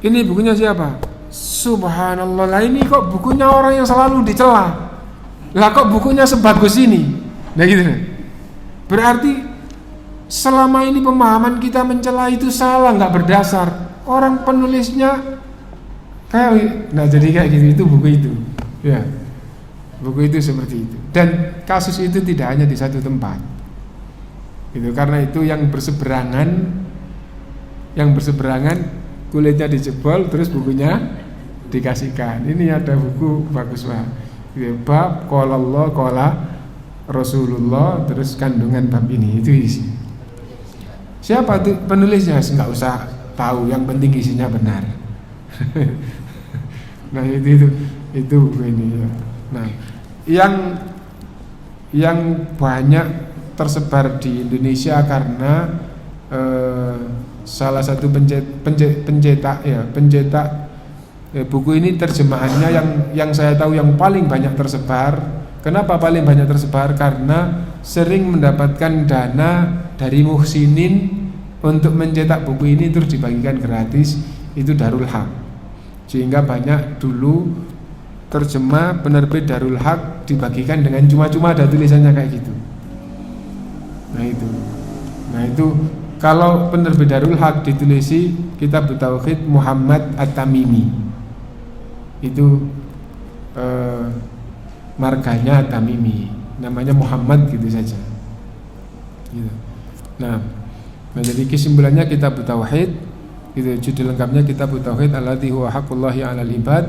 Ini bukunya siapa? Subhanallah, lah ini kok bukunya orang yang selalu dicela. Lah kok bukunya sebagus ini? Nah gitu. Berarti selama ini pemahaman kita mencela itu salah, nggak berdasar. Orang penulisnya kayak, nah jadi kayak gitu, itu buku itu. Ya. Buku itu seperti itu. Dan kasus itu tidak hanya di satu tempat. Itu karena itu yang berseberangan kulitnya dijebol, terus bukunya dikasihkan. Ini ada buku bagus banget. Bab qala Allah qala Rasulullah, terus kandungan bab ini itu isi. Siapa tuh penulisnya? Enggak usah tahu, yang penting isinya benar. Nah itu buku ini ya. Nah, yang banyak tersebar di Indonesia karena salah satu pencetak buku ini terjemahannya yang saya tahu yang paling banyak tersebar. Kenapa paling banyak tersebar? Karena sering mendapatkan dana dari muhsinin untuk mencetak buku ini, terus dibagikan gratis. Itu Darul Haq. Sehingga banyak dulu terjemah penerbit Darul Haq dibagikan dengan cuma-cuma, ada tulisannya kayak gitu. Nah itu kalau penerbit Darul Haq ditulisi Kitab Tauhid Muhammad At-Tamimi, itu marganya At-Tamimi, namanya Muhammad gitu saja. Gitu. Nah jadi kesimpulannya Kitab Tauhid, gitu, judul lengkapnya Kitab Tauhid alladzi huwa haqqullahi 'alal ibad.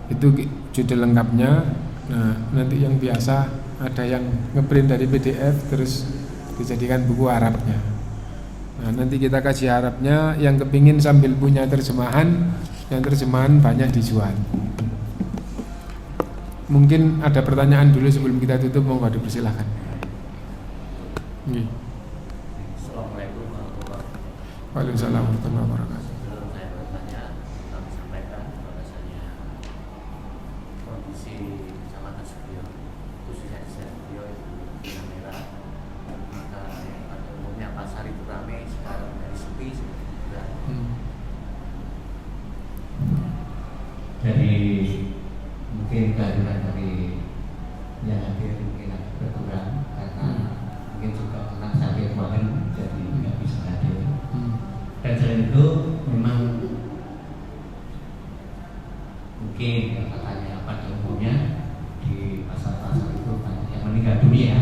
Itu judul lengkapnya. Nah nanti yang biasa ada yang ngeprint dari PDF terus dijadikan buku Arabnya. Nah nanti kita kasih Arabnya, yang kepingin sambil punya terjemahan, yang terjemahan banyak dijual. Mungkin ada pertanyaan dulu sebelum kita tutup, monggo dipersilahkan. Assalamualaikum warahmatullahi wabarakatuh. Waalaikumsalam warahmatullahi wabarakatuh. Saya bertanya, kami sampaikan bahwasanya kondisi Kecamatan Sugiyo, khususnya di Sugiyo itu zona merah, maka pada umumnya pasar itu ramai, sekarang dari sepi juga. Jadi mungkin kehadiran dari yang hadir mungkin agak berkurang karena mungkin juga anak sakit kemarin jadi nggak bisa hadir. Dan selain itu memang mungkin ya, katanya pada umumnya di pasar-pasar itu banyak yang meninggal dunia,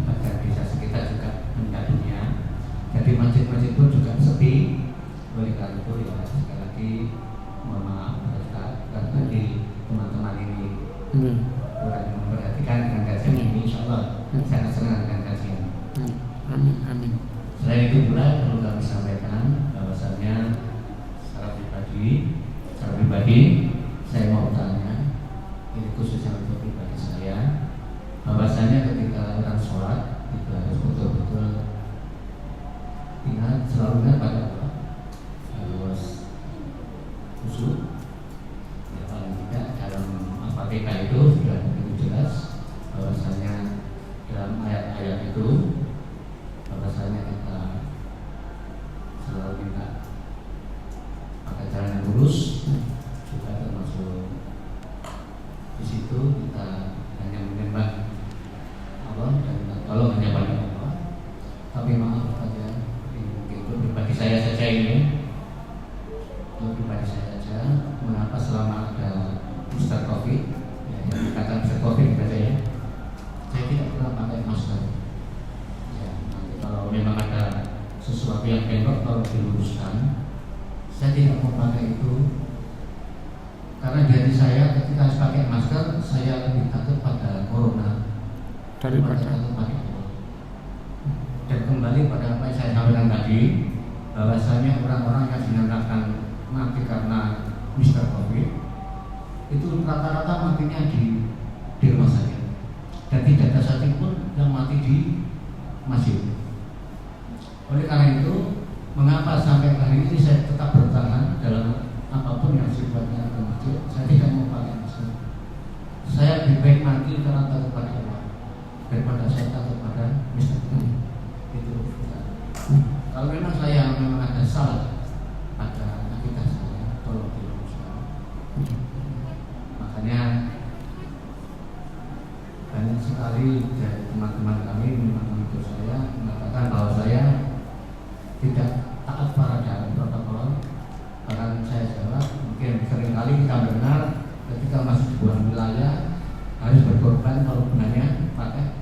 bahkan desa sekitar juga meninggal dunia. Jadi masjid-masjid pun juga sepi. Oleh karena itu ya sekali lagi mohon maaf karena tadi teman-teman ini kurang memperhatikan dengan kajian ini, insya Allah saya mau tanya, ini khususnya untuk pribadi saya, bahwasanya ketika orang sholat itu harus betul-betul ingat, selalu ingat pada Allah, harus khusyuk. Ya, paling tidak dalam Al-Fatihah itu sudah begitu jelas bahwasanya dalam ayat-ayat itu bahwasanya kita selalu minta pakai jalan yang lurus, juga termasuk di situ kita hanya menyembah Allah dan minta tolong hanya pada Allah. Tapi maaf saja, mungkin pribadi saya saja ini, pribadi saya saja, mengapa selama ada booster COVID, ya, yang dikatakan booster COVID saya tidak pernah pakai masker. Ya, nanti kalau memang ada sesuatu yang pendek kalau diluruskan, saya tidak mau pakai itu karena dari saya ketika harus pakai masker, saya lebih takut pada corona daripada takut pada Allah. Dan kembali pada apa yang saya sampaikan tadi, bahwasanya orang-orang yang dinyatakan mati karena Mr. COVID itu rata-rata matinya di rumah sakit, dan tidak ada satupun yang mati di masjid. Oleh karena itu, mengapa sampai hari ini saya tetap bertahan dalam apapun yang sifatnya ke masjid? Saya tidak mau pakai masker. Saya lebih baik mati karena takut pada Allah daripada saya takut pada Mr. Itu. Kalau memang saya ada salah pada akidah saya, tolong diluruskan. Makanya banyak sekali dari teman-teman kami menegur saya, mengatakan bahwa saya tidak taat pada protokol. Bahkan saya jawab, mungkin seringkali kita mendengar ketika masuk sebuah wilayah harus berkorban kalau gunanya pakai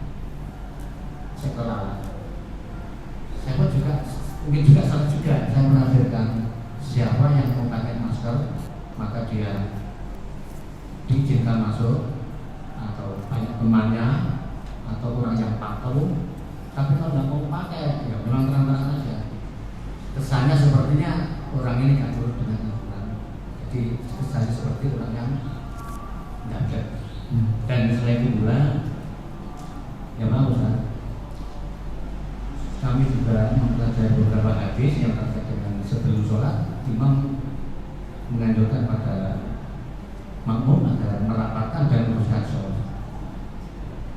sekolah. Saya pun juga mungkin juga salah juga, saya menafsirkan siapa yang mau pakai masker maka dia diizinkan masuk, atau banyak temannya, atau orang yang patuh. Tapi kalau tidak mau pakai, ya memang terang-terang saja. Kesannya sepertinya orang ini tidak turut dengan aturan. Jadi kesannya seperti orang yang tidak. Dan selain itu pula, ya mau Ustaz, kami juga mempelajari beberapa hadis yang terkait dengan sebelum sholat, imam menganjurkan pada makmum agar merapatkan dan meneruskan sholat.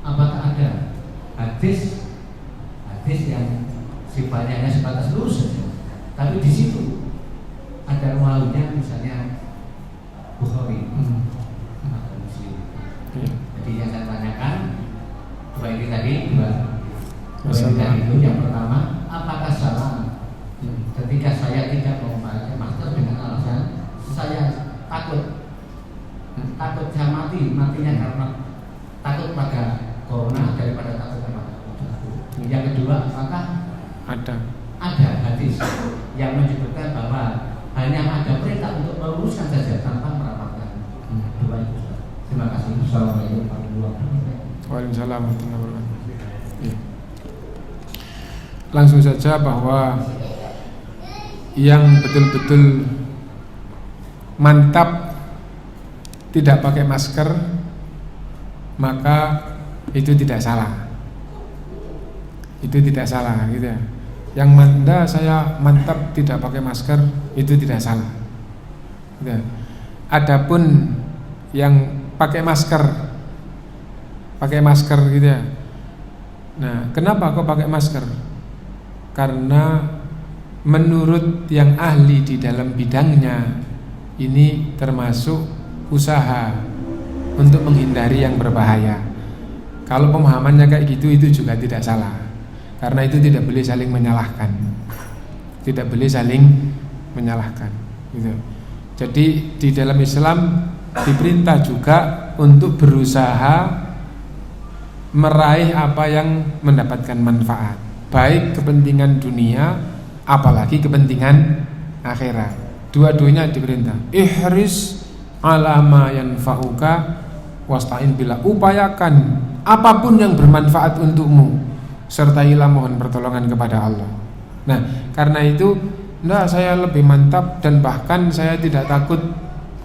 Apakah ada hadis yang sifatnya hanya sebatas lurus saja, tapi di situ ada wawunya, misalnya Bukhari atau Muslim? Jadi yang saya tanyakan dua ini tadi, itu yang pertama, apakah salah ketika saya tidak mau pakai masker dengan alasan saya takut saya matinya karena takut pada corona daripada takut pada Allah. Yang kedua, apakah ada hadis yang menyebutkan bahwa hanya ada perintah untuk meluruskan saja tanpa merapatkan? Dua itu. Terima kasih. Assalamualaikum warahmatullahi wabarakatuh. Waalaikumsalam warahmatullahi wabarakatuh. Ya. Langsung saja bahwa yang betul-betul mantap tidak pakai masker, maka itu tidak salah. Itu tidak salah gitu ya. Yang saya mantap tidak pakai masker, itu tidak salah gitu ya. Adapun yang pakai masker gitu ya. Nah, kenapa kok pakai masker? Karena menurut yang ahli di dalam bidangnya, ini termasuk usaha untuk menghindari yang berbahaya. Kalau pemahamannya kayak gitu, itu juga tidak salah, karena itu tidak boleh saling menyalahkan. Tidak boleh saling menyalahkan gitu. Jadi di dalam Islam diperintah juga untuk berusaha meraih apa yang mendapatkan manfaat, baik kepentingan dunia apalagi kepentingan akhirat. Dua-duanya diperintah. Ihris ala ma yanfa'uka wasta'in billah. Upayakan apapun yang bermanfaat untukmu, sertailah mohon pertolongan kepada Allah. Nah, karena itu saya lebih mantap, dan bahkan saya tidak takut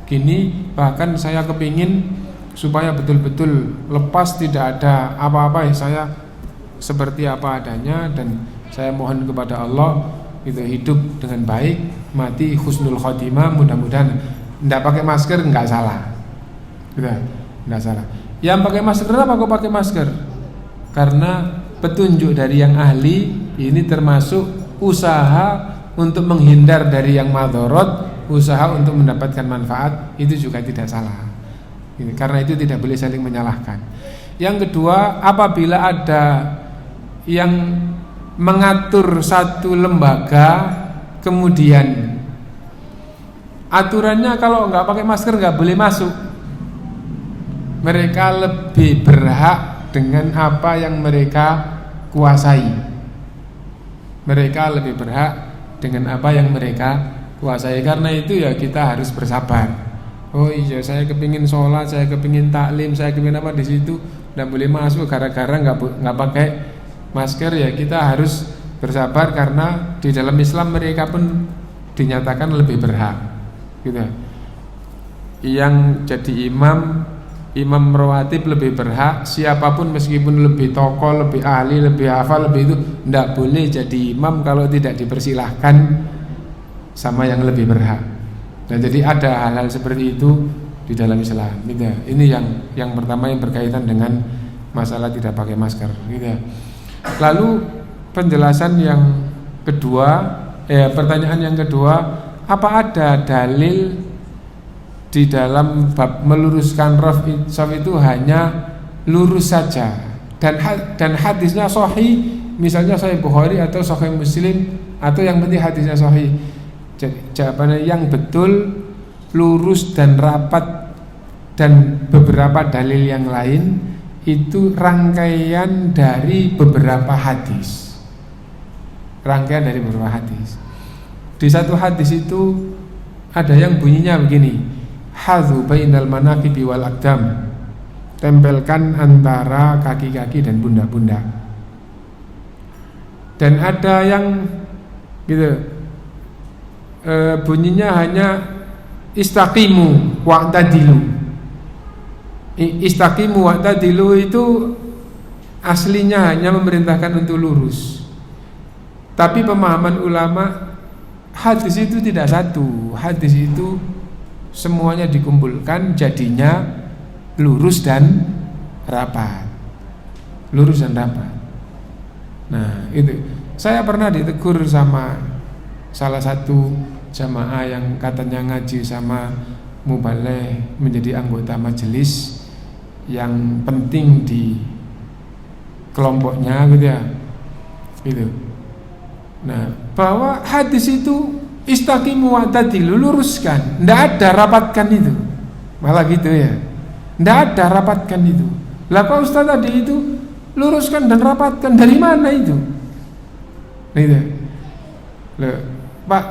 gini bahkan saya kepingin supaya betul-betul lepas, tidak ada apa-apa ya, saya seperti apa adanya, dan saya mohon kepada Allah itu hidup dengan baik, mati husnul khotimah. Mudah-mudahan tidak pakai masker nggak salah, gitu, nggak salah. Yang pakai masker, kenapa kok pakai masker? Karena petunjuk dari yang ahli ini termasuk usaha untuk menghindar dari yang madorot, usaha untuk mendapatkan manfaat, itu juga tidak salah. Karena itu tidak boleh saling menyalahkan. Yang kedua, apabila ada yang mengatur satu lembaga, kemudian aturannya kalau nggak pakai masker nggak boleh masuk, mereka lebih berhak dengan apa yang mereka kuasai. Mereka lebih berhak dengan apa yang mereka kuasai. Karena itu ya kita harus bersabar. Oh iya, saya kepingin sholat, saya kepingin taklim, saya kepingin apa, di situ nggak boleh masuk gara-gara nggak pakai masker. Ya kita harus bersabar, karena di dalam Islam mereka pun dinyatakan lebih berhak, gitu. Yang jadi imam rawatib lebih berhak. Siapapun meskipun lebih tokoh, lebih ahli, lebih hafal, lebih itu, nggak boleh jadi imam kalau tidak dipersilahkan sama yang lebih berhak. Nah, jadi ada hal-hal seperti itu di dalam Islam, gitu. Ini yang pertama yang berkaitan dengan masalah tidak pakai masker, gitu. Lalu penjelasan yang kedua, pertanyaan yang kedua, apa ada dalil di dalam bab meluruskan shaf itu hanya lurus saja, dan hadisnya sahih, misalnya Sahih Bukhari atau Sahih Muslim, atau yang penting hadisnya sahih? Jawabannya yang betul, lurus dan rapat, dan beberapa dalil yang lain itu rangkaian dari beberapa hadis. Rangkaian dari beberapa hadis. Di satu hadis itu ada yang bunyinya begini: hadzu bainal manaqibi wal aqdam. Tempelkan antara kaki-kaki dan pundak-pundak. Dan ada yang gitu, bunyinya hanya istaqimu wa'tadilu. Istaqimu wa'tadilu itu aslinya hanya memerintahkan untuk lurus. Tapi pemahaman ulama, hadis itu tidak satu. Hadis itu semuanya dikumpulkan, jadinya lurus dan rapat. Lurus dan rapat. Nah, itu. Saya pernah ditegur sama salah satu jamaah yang katanya ngaji sama mubaleh, menjadi anggota majelis yang penting di kelompoknya, gitu ya, gitu. Nah, bahwa hadis itu istaqimu wa'tadilu, luruskan, ndak ada rapatkan itu, malah gitu ya, ndak ada rapatkan itu. Lah Pak Ustaz tadi itu luruskan dan rapatkan, dari mana itu? Gitu. Loh, Pak,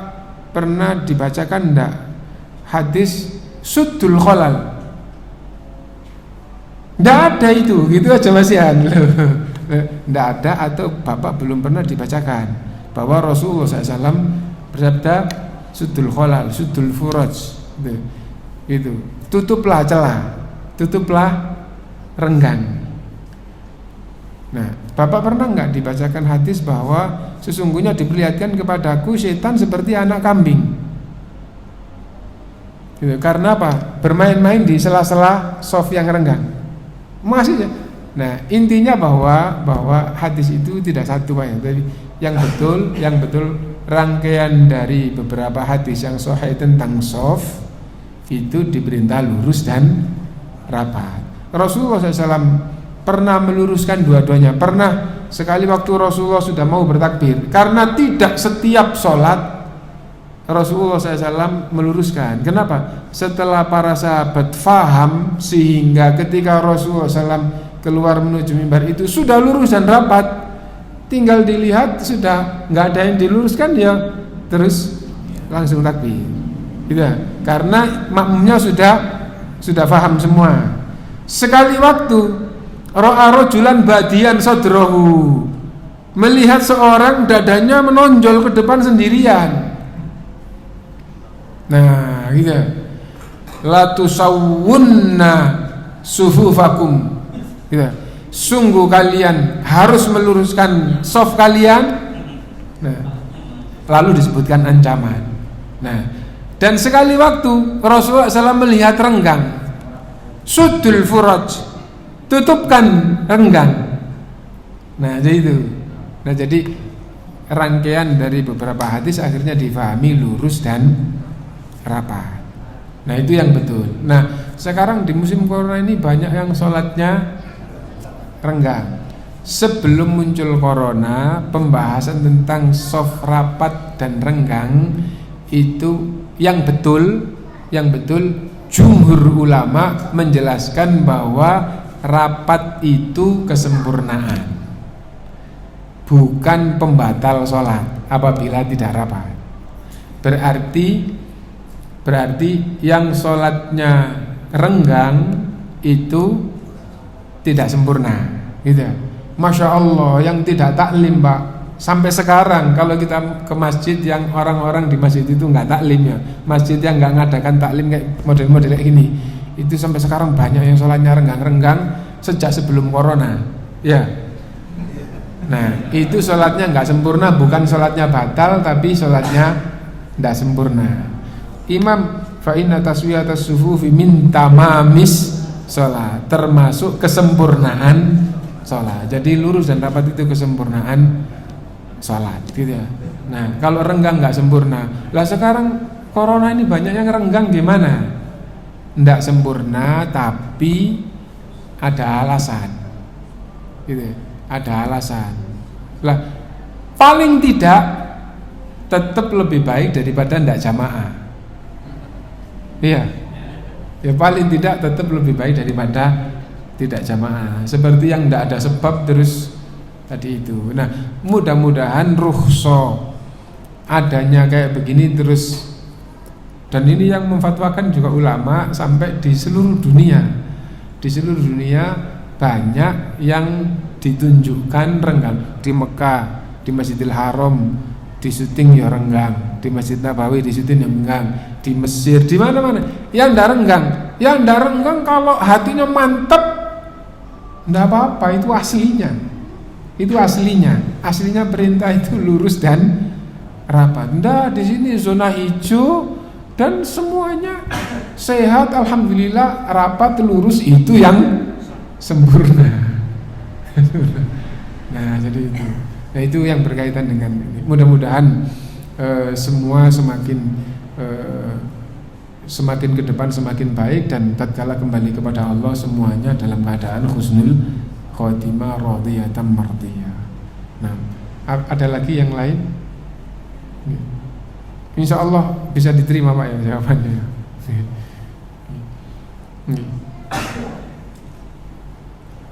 pernah dibacakan enggak hadis suddul khalal? Enggak ada itu, gitu aja Mas Yan. Enggak ada, atau Bapak belum pernah dibacakan bahwa Rasulullah SAW bersabda suddul khalal, suddul furaj, itu tutuplah celah, tutuplah renggang. Nah, Bapak pernah enggak dibacakan hadis bahwa sesungguhnya diperlihatkan kepadaku setan seperti anak kambing, gitu. Karena apa? Bermain-main di sela-sela shaf yang renggang. Masih ya? Nah, intinya bahwa hadis itu tidak satu, Pak. Jadi yang betul rangkaian dari beberapa hadis yang sahih tentang shaf itu diperintah lurus dan rapat. Rasulullah SAW pernah meluruskan dua-duanya. Pernah sekali waktu Rasulullah sudah mau bertakbir, karena tidak setiap sholat Rasulullah SAW meluruskan. Kenapa? Setelah para sahabat faham, sehingga ketika Rasulullah SAW keluar menuju mimbar itu sudah lurus dan rapat, tinggal dilihat sudah nggak ada yang diluruskan, ya terus langsung takbir, gitu. Karena makmumnya sudah faham semua. Sekali waktu ra'a rajulan badiyan sadrahu, melihat seorang dadanya menonjol ke depan sendirian. Nah, gitu. la tusawwunna sufufakum. Gitu. Sungguh kalian harus meluruskan shaf kalian. Nah, lalu disebutkan ancaman. Nah, dan sekali waktu Rasulullah SAW melihat renggang, suddul furaj, tutupkan renggang. Nah, jadi itu. Nah, jadi rangkaian dari beberapa hadis akhirnya difahami lurus dan rapat. Nah, itu yang betul. Nah, sekarang di musim corona ini banyak yang sholatnya renggang. Sebelum muncul corona, pembahasan tentang shaf rapat dan renggang itu yang betul jumhur ulama menjelaskan bahwa rapat itu kesempurnaan, bukan pembatal sholat apabila tidak rapat. Berarti yang sholatnya renggang itu tidak sempurna, gitu. Masya Allah, yang tidak taklim, Pak. Sampai sekarang kalau kita ke masjid yang orang-orang di masjid itu nggak taklim ya, masjid yang nggak ngadakan taklim kayak model-model kayak gini, itu sampai sekarang banyak yang sholatnya renggang-renggang sejak sebelum corona, ya. Nah, itu sholatnya nggak sempurna, bukan sholatnya batal, tapi sholatnya nggak sempurna. Imam fa inna taswiyatas sufufi min tamamis sholat, termasuk kesempurnaan sholat. Jadi lurus dan rapat itu kesempurnaan sholat, gitu ya. Nah, kalau renggang nggak sempurna, lah sekarang corona ini banyak yang renggang gimana? Nggak sempurna, tapi ada alasan, gitu. Ada alasan. Lah, paling tidak tetap lebih baik daripada nggak jamaah. Iya. Ya paling tidak tetap lebih baik daripada tidak jamaah. Seperti yang tidak ada sebab terus tadi itu. Nah, mudah-mudahan rukhsah adanya kayak begini terus. Dan ini yang memfatwakan juga ulama sampai di seluruh dunia. Di seluruh dunia banyak yang ditunjukkan renggang. Di Mekah, di Masjidil Haram di syuting ya renggang, di Masjid Nabawi di syuting ya renggang, di Mesir, di mana-mana yang ndak renggang. Yang ndak renggang kalau hatinya mantap ndak apa-apa, itu aslinya. Itu aslinya perintah itu lurus dan rapat. Ndak, di sini zona hijau dan semuanya sehat, alhamdulillah, rapat, lurus, itu yang sempurna. Nah, jadi itu. Nah, itu yang berkaitan dengan ini. Mudah-mudahan semua semakin ke depan semakin baik, dan tatkala kembali kepada Allah semuanya dalam keadaan husnul khotimah radhiyatan mardiyah. Nah, ada lagi yang lain? Insya Allah bisa diterima Pak ya jawabannya.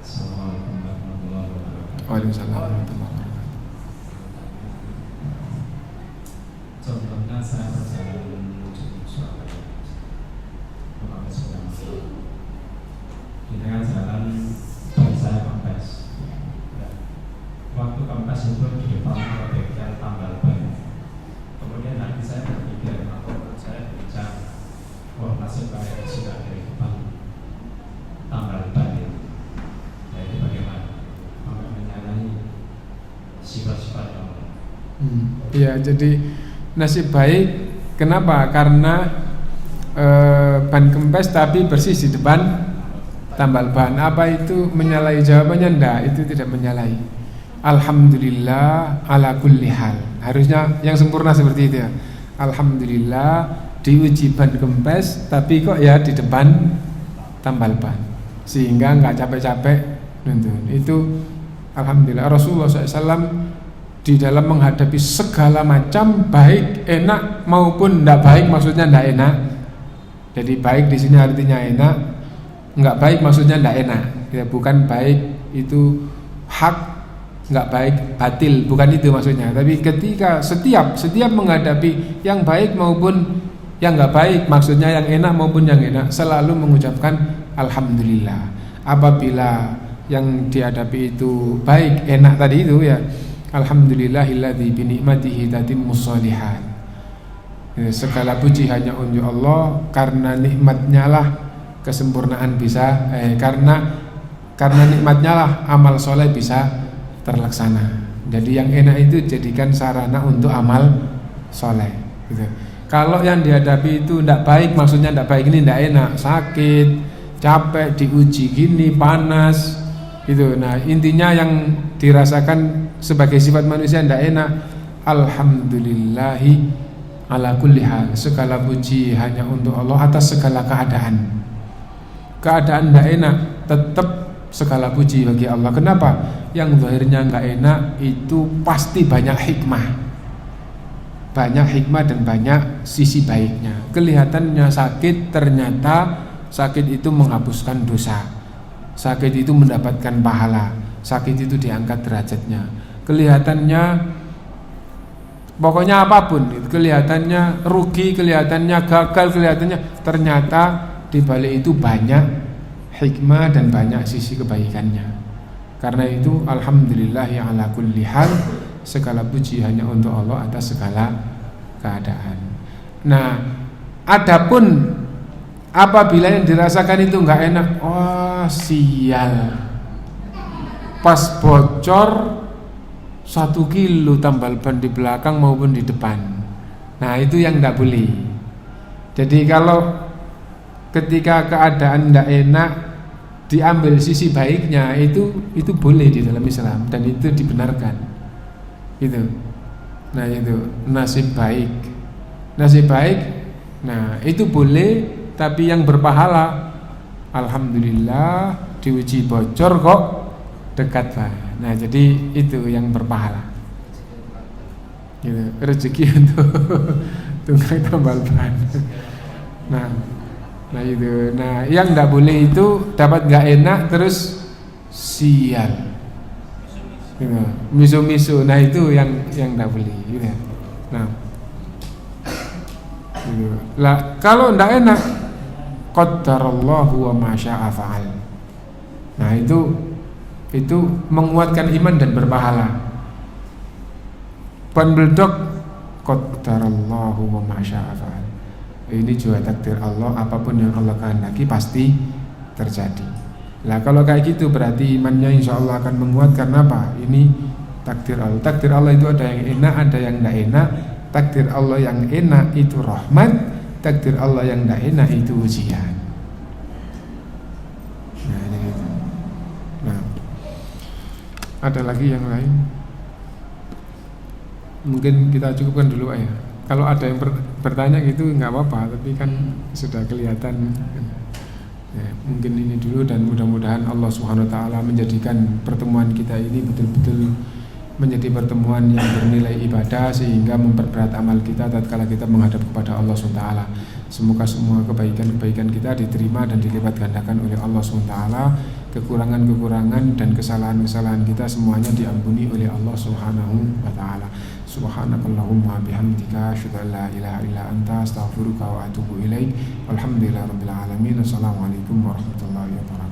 Assalamualaikum warahmatullahi wabarakatuh. Waalaikumsalam warahmatullahi wabarakatuh. Contohnya saya berjalan menuju Surabaya, memakai sepeda motor. Di tengah jalan ban saya kempes. Waktu kempes itu di depan ada bengkel tambal ban. Kemudian nanti saya berpikir, atau saya berbicara, wah nasib kayak sudah dari depan tambal ban itu. Nah, itu bagaimana? Maka menyalahi sifat-sifat Allah. Iya, jadi nasib baik. Kenapa? Karena ban kempes tapi bersih di depan tambal ban. Apa itu menyalahi? Jawabannya enggak, itu tidak menyalahi. Alhamdulillah ala kulli hal. Harusnya yang sempurna seperti itu ya. Alhamdulillah diuji ban kempes tapi kok ya di depan tambal ban, sehingga enggak capek-capek nuntun. Itu alhamdulillah. Rasulullah SAW di dalam menghadapi segala macam baik, enak maupun tidak baik, maksudnya tidak enak. Jadi baik di sini artinya enak, nggak baik maksudnya tidak enak. Ya, bukan baik itu hak, nggak baik batil, bukan itu maksudnya. Tapi ketika setiap menghadapi yang baik maupun yang nggak baik, maksudnya yang enak maupun yang enak, selalu mengucapkan alhamdulillah. Apabila yang dihadapi itu baik, enak tadi itu ya, alhamdulillahilladzi bi ni'matihi tatimmus shalihat. Segala puji hanya untuk Allah, karena nikmatnya lah kesempurnaan bisa karena nikmatnya lah amal soleh bisa terlaksana. Jadi yang enak itu jadikan sarana untuk amal soleh gitu. Kalau yang dihadapi itu tidak baik, maksudnya tidak baik ini tidak enak, sakit, capek, diuji gini, panas gitu. Nah intinya yang dirasakan sebagai sifat manusia tidak enak. Alhamdulillahi ala kulli hal, segala puji hanya untuk Allah atas segala keadaan. Keadaan tidak enak, tetap segala puji bagi Allah. Kenapa? Yang zahirnya nggak enak itu pasti banyak hikmah, banyak hikmah dan banyak sisi baiknya. Kelihatannya sakit, ternyata sakit itu menghapuskan dosa, sakit itu mendapatkan pahala, sakit itu diangkat derajatnya. Kelihatannya pokoknya apapun, kelihatannya rugi, kelihatannya gagal, kelihatannya, ternyata di balik itu banyak hikmah dan banyak sisi kebaikannya. Karena itu alhamdulillahi ala kulli hal, segala puji hanya untuk Allah atas segala keadaan. Nah, adapun apabila yang dirasakan itu enggak enak, oh sial, pas bocor 1 kilo tambal ban di belakang maupun di depan. Nah itu yang enggak boleh. Jadi kalau ketika keadaan enggak enak, diambil sisi baiknya, itu boleh di dalam Islam dan itu dibenarkan. Gitu. Nah itu nasib baik. Nasib baik. Nah itu boleh, tapi yang berpahala, alhamdulillah diuji bocor kok dekat Pak. Nah jadi itu yang berpahala. Gitu. Rezeki untuk tukang tambal ban. Nah itu. Nah yang nggak boleh itu dapat nggak enak terus sial. Gitu. Misu-misu. Nah itu yang nggak boleh. Gitu. Nah, gitu. Lah kalau nggak enak, qaddarallahu wa ma syaa fa'al. Nah itu menguatkan iman dan berpahala. Ban beledok, qaddarallahu wa ma syaa fa'al. Ini juga takdir Allah, apapun yang Allah kehendaki pasti terjadi. Lah kalau kayak gitu berarti imannya insya Allah akan menguat. Karena apa? Ini takdir Allah. Takdir Allah itu ada yang enak, ada yang tidak enak. Takdir Allah yang enak itu rahmat, takdir Allah yang tidak enak itu ujian. Nah ini gitu. Nah ada lagi yang lain? Mungkin kita cukupkan dulu ya. Kalau ada yang bertanya gitu nggak apa-apa, tapi kan sudah kelihatan. Ya, mungkin ini dulu dan mudah-mudahan Allah Subhanahu wa taala menjadikan pertemuan kita ini betul-betul menjadi pertemuan yang bernilai ibadah sehingga memperberat amal kita tatkala kita menghadap kepada Allah Subhanahu wa taala. Semoga semua kebaikan-kebaikan kita diterima dan dilipat gandakan oleh Allah Subhanahu wa taala. Kekurangan-kekurangan dan kesalahan-kesalahan kita semuanya diampuni oleh Allah Subhanahu wa taala. Subhanakallahumma bihamdika asyhadu an la ilaha illa anta astaghfiruka wa atubu ilaik. Alhamdulillahirabbil alamin. Assalamualaikum warahmatullahi wabarakatuh.